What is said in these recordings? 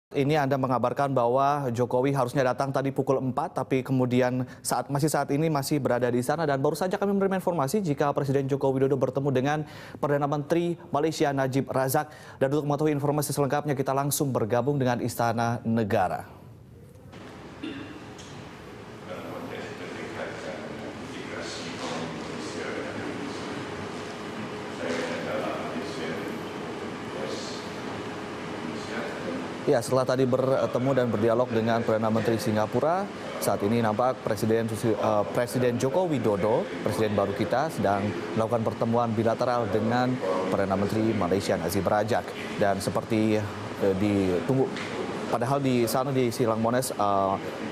Ini Anda mengabarkan bahwa Jokowi harusnya datang tadi pukul 4, tapi kemudian saat ini masih berada di sana. Dan baru saja kami menerima informasi jika Presiden Joko Widodo bertemu dengan Perdana Menteri Malaysia Najib Razak. Dan untuk mengetahui informasi selengkapnya kita langsung bergabung dengan Istana Negara. Ya, setelah tadi bertemu dan berdialog dengan Perdana Menteri Singapura, saat ini nampak Presiden Joko Widodo, Presiden baru kita, sedang melakukan pertemuan bilateral dengan Perdana Menteri Malaysia Najib Razak. Dan seperti ditunggu, padahal di sana di Silang Monas,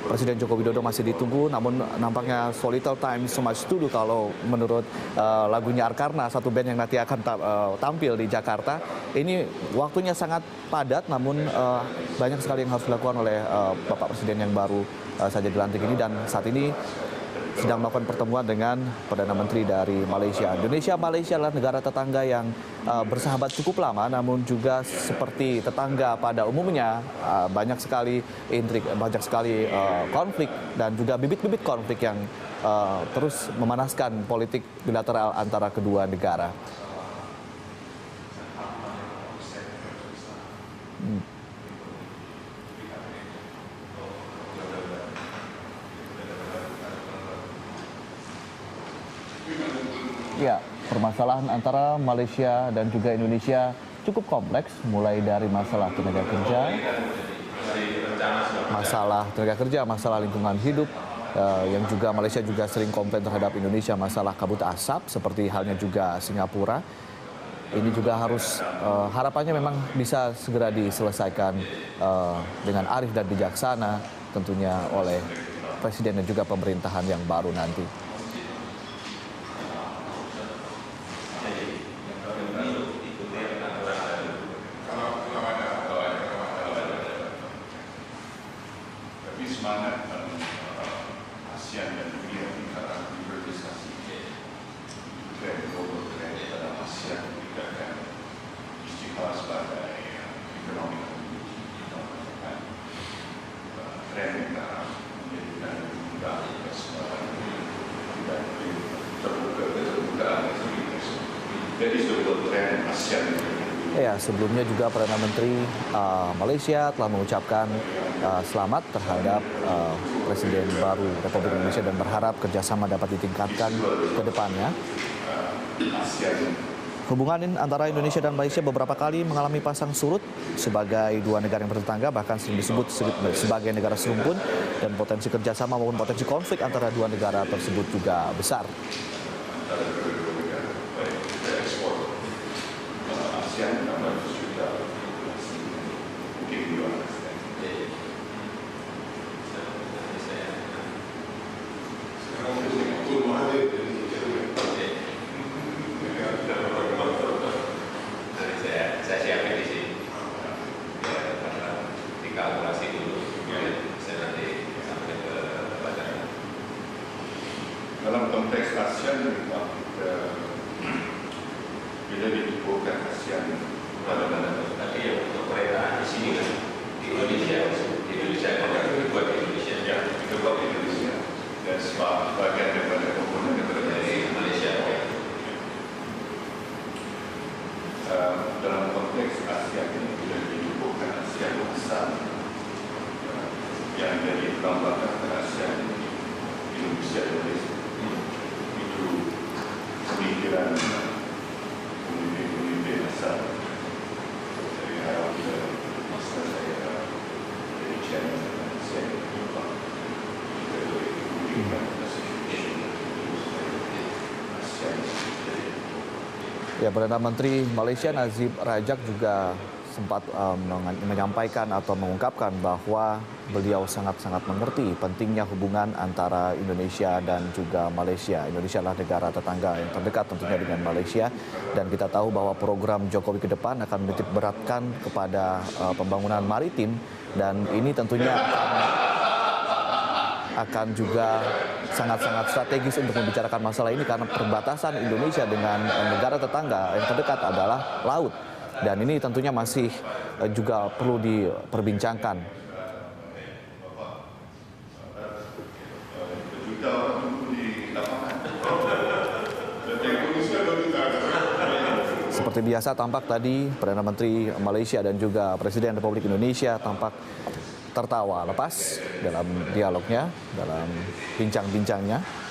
Presiden Joko Widodo masih ditunggu, namun nampaknya so little time so much to do kalau menurut lagunya Arkarna, satu band yang nanti akan tampil di Jakarta. Ini waktunya sangat padat, namun banyak sekali yang harus dilakukan oleh Bapak Presiden yang baru saja dilantik ini, dan saat ini sedang melakukan pertemuan dengan Perdana Menteri dari Malaysia. Malaysia adalah negara tetangga yang bersahabat cukup lama, namun juga seperti tetangga pada umumnya banyak sekali intrik, banyak sekali konflik dan juga bibit-bibit konflik yang terus memanaskan politik bilateral antara kedua negara. Ya, permasalahan antara Malaysia dan juga Indonesia cukup kompleks, mulai dari masalah tenaga kerja, masalah lingkungan hidup, yang juga Malaysia juga sering komplain terhadap Indonesia masalah kabut asap, seperti halnya juga Singapura. Ini juga harus harapannya memang bisa segera diselesaikan dengan arif dan bijaksana, tentunya oleh Presiden dan juga pemerintahan yang baru nanti. Semangat ASEAN dan dunia lingkaran hibridisasi tren global tren dalam ASEAN juga akan istiqlal sebagai ekonomi dan tren lingkaran menjadikan mudah kesemuanya dan terbuka keterbukaan jadi sebuah tren ASEAN. Ya, sebelumnya juga Perdana Menteri Malaysia telah mengucapkan selamat terhadap Presiden baru Republik Indonesia dan berharap kerjasama dapat ditingkatkan ke depannya. Hubungan antara Indonesia dan Malaysia beberapa kali mengalami pasang surut sebagai dua negara yang bertetangga, bahkan sering disebut sebagai negara serumpun, dan potensi kerjasama maupun potensi konflik antara dua negara tersebut juga besar. Saya siapin di sini. Dikalkulasi dulu. Saya nanti sampai ke badan. Dalam konteks ASEAN kita bila dibukukan ASEAN tapi ya untuk perayaan di sini kan di Indonesia kan dibuat di Indonesia ya dibuat di Indonesia dan sebagian daripada komponen dari Malaysia ya. Dalam konteks ASEAN ini bila dibukukan ASEAN besar yang dari perlambatan ke ASEAN Indonesia dan Malaysia itu pemikiran pemimpin asal dari harap masa saya dari channel saya lupa Ya, Perdana Menteri Malaysia Najib Razak juga sempat menyampaikan atau mengungkapkan bahwa beliau sangat-sangat mengerti pentingnya hubungan antara Indonesia dan juga Malaysia. Indonesia adalah negara tetangga yang terdekat tentunya dengan Malaysia, dan kita tahu bahwa program Jokowi ke depan akan menitik beratkan kepada pembangunan maritim, dan ini tentunya akan juga sangat-sangat strategis untuk membicarakan masalah ini, karena perbatasan Indonesia dengan negara tetangga yang terdekat adalah laut. Dan ini tentunya masih juga perlu diperbincangkan. Berjuta orang tunggu di lapangan. Dan Indonesia 2 juta. Seperti biasa tampak tadi Perdana Menteri Malaysia dan juga Presiden Republik Indonesia tampak tertawa lepas dalam dialognya, dalam bincang-bincangnya.